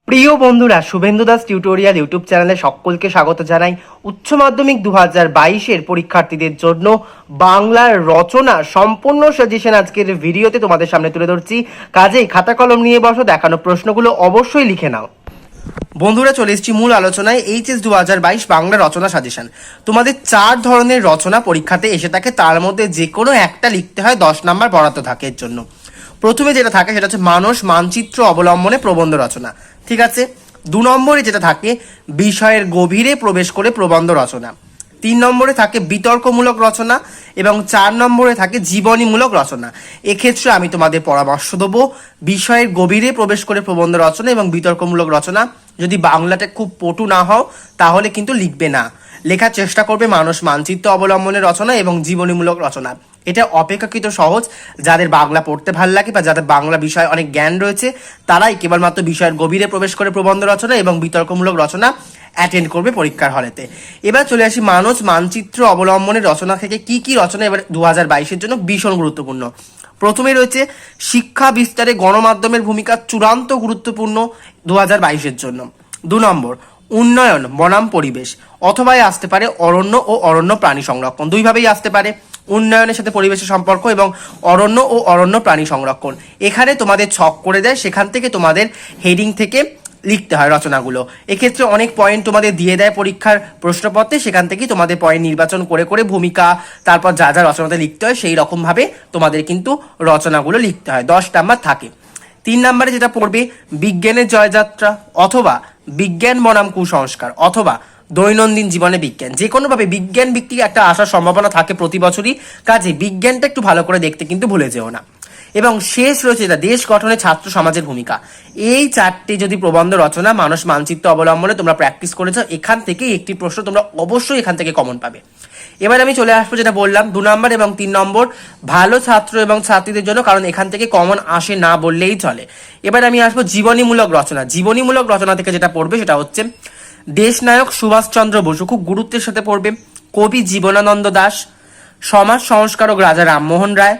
প্রিয় বন্ধুরা, Suvendu Das tutorial YouTube চ্যানেলে সকলকে স্বাগত জানাই। উচ্চ মাধ্যমিক 2022-এর পরীক্ষার্থীদের জন্য বাংলার রচনা সম্পূর্ণ সাজেশন আজকের ভিডিওতে তোমাদের সামনে তুলে ধরছি। কাজেই খাতা কলম নিয়ে বসো, দেখানো প্রশ্নগুলো অবশ্যই লিখে নাও। বন্ধুরা, চলে এসেছি মূল আলোচনায়। এইচএস 2022 বাংলা রচনা সাজেশন। তোমাদের 4 ধরনের রচনা পরীক্ষাতে এসে থাকে, তার মধ্যে যে কোনো একটা লিখতে হয়, 10 নাম্বার বরাদ্দ থাকে এর জন্য। প্রথমে যেটা থাকে সেটা হচ্ছে মানস মানচিত্র অবলম্বনে প্রবন্ধ রচনা, ঠিক আছে। 2 নম্বরে যেটা থাকে বিষয়ের গভীরে প্রবেশ করে প্রবন্ধ রচনা। 3 নম্বরে থাকে বিতর্কমূলক রচনা এবং 4 নম্বরে থাকে জীবনীমূলক রচনা। এক্ষেত্রে আমি তোমাদের পরামর্শ দেবো বিষয়ের গভীরে প্রবেশ করে প্রবন্ধ রচনা এবং বিতর্কমূলক রচনা। যদি বাংলাটা খুব পটু না হও তাহলে কিন্তু লিখবে না, লেখার চেষ্টা করবে মানস মানচিত্র অবলম্বনের রচনা এবং জীবনীমূলক রচনা। এটা অপেক্ষাকৃত সহজ। যাদের বাংলা পড়তে ভালো লাগে বা যাদের বাংলা বিষয়ে অনেক জ্ঞান রয়েছে তারাই কেবলমাত্র বিষয়ের গভীরে প্রবেশ করে প্রবন্ধ রচনা এবং বিতর্কমূলক রচনা অ্যাটেন্ড করবে পরীক্ষার হলেতে। এবার চলে আসি মানস মানচিত্র অবলম্বনের রচনা থেকে কি কি রচনা এবার 2022-এর জন্য ভীষণ গুরুত্বপূর্ণ। প্রথমে রয়েছে শিক্ষা বিস্তারে গণমাধ্যমের ভূমিকা চূড়ান্ত গুরুত্বপূর্ণ 2022-এর জন্য। 2 নম্বর উন্নয়ন বনাম পরিবেশ, অথবা আসতে পারে অরণ্য ও অরণ্য প্রাণী সংরক্ষণ। দুইভাবেই আসতে পারে, উন্নয়নের সাথে পরিবেশের সম্পর্ক এবং অরণ্য ও অরণ্য প্রাণী সংরক্ষণ। এখানে তোমাদের ছক করে দেয়, সেখান থেকে তোমাদের হেডিং থেকে লিখতে হয় রচনাগুলো। এক্ষেত্রে অনেক পয়েন্ট তোমাদের দিয়ে দেয় পরীক্ষার প্রশ্নপত্রে, সেখান থেকে তোমাদের পয়েন্ট নির্বাচন করে করে ভূমিকা, তারপর যা যা রচনাতে লিখতে হয় সেই রকম ভাবে তোমাদের কিন্তু রচনাগুলো লিখতে হয়। 10 নাম্বার থাকে। 3 নম্বরে যেটা পড়বে বিজ্ঞানের জয়যাত্রা, অথবা বিজ্ঞান বনাম কুসংস্কার, অথবা দৈনন্দিন জীবনে বিজ্ঞান। যে কোনোভাবে বিজ্ঞান ভিত্তিক একটা আসার সম্ভাবনা থাকে প্রতি বছরই, কাজে বিজ্ঞানটা একটু ভালো করে দেখতে কিন্তু ভুলে যেও না। এবং শেষ রয়েছে যেটা দেশ গঠনে ছাত্র সমাজের ভূমিকা। এই 4টে যদি প্রবন্ধ রচনা মানস মানচিত্র অবলম্বনে তোমরা প্র্যাকটিস করেছো, এখান থেকে একটি প্রশ্ন তোমরা অবশ্যই এখান থেকে কমন পাবে। এবার আমি চলে আসবো যেটা বললাম 2 নম্বর এবং 3 নম্বর ভালো ছাত্র এবং ছাত্রীদের জন্য, কারণ এখান থেকে কমন আসে না বললেই চলে। এবার আমি আসবো জীবনীমূলক রচনা। জীবনীমূলক রচনা থেকে যেটা পড়বে সেটা হচ্ছে দেশনায়ক সুভাষচন্দ্র বসু, খুব গুরুত্বের সাথে পড়বে। কবি জীবনানন্দ দাশ, সমাজ সংস্কারক রাজা রামমোহন রায়,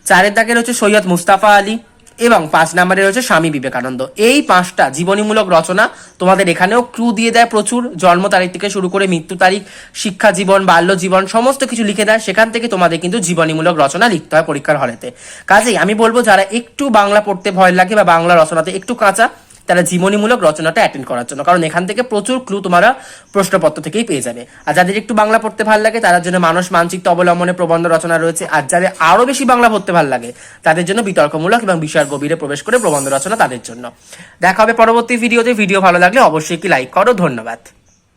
4 দাগের হচ্ছে সৈয়দ মুস্তাফা আলী এবং 5 নম্বরে রয়েছে স্বামী বিবেকানন্দ। এই 5টা জীবনীমূলক রচনা তোমাদের এখানেও ক্লু দিয়ে দেয় প্রচুর, জন্ম তারিখ থেকে শুরু করে মৃত্যু তারিখ, শিক্ষা জীবন, বাল্য জীবন, সমস্ত কিছু লিখে দেয়। সেখান থেকে তোমাদের কিন্তু জীবনীমূলক রচনা লিখতে হয় পরীক্ষার হলেতে। কাজেই আমি বলবো যারা একটু বাংলা পড়তে ভয় লাগে বা বাংলা রচনাতে একটু কাঁচা, তারা জীবনীমূলক রচনাটা অ্যাটেন্ড করার জন্য, কারণ এখান থেকে প্রচুর ক্লু তোমরা প্রশ্নপত্র থেকেই পেয়ে যাবে। আর যাদের একটু বাংলা পড়তে ভালো লাগে তাদের জন্য মানস মানচিত্র অবলম্বনে প্রবন্ধ রচনা রয়েছে। আর যাদের আরো বেশি বাংলা পড়তে ভালো লাগে তাদের জন্য বিতর্কমূলক এবং বিষয়ের গভীরে প্রবেশ করে প্রবন্ধ রচনা তাদের জন্য। দেখা হবে পরবর্তী ভিডিওতে। ভিডিও ভালো লাগলে অবশ্যই কি লাইক করো। ধন্যবাদ।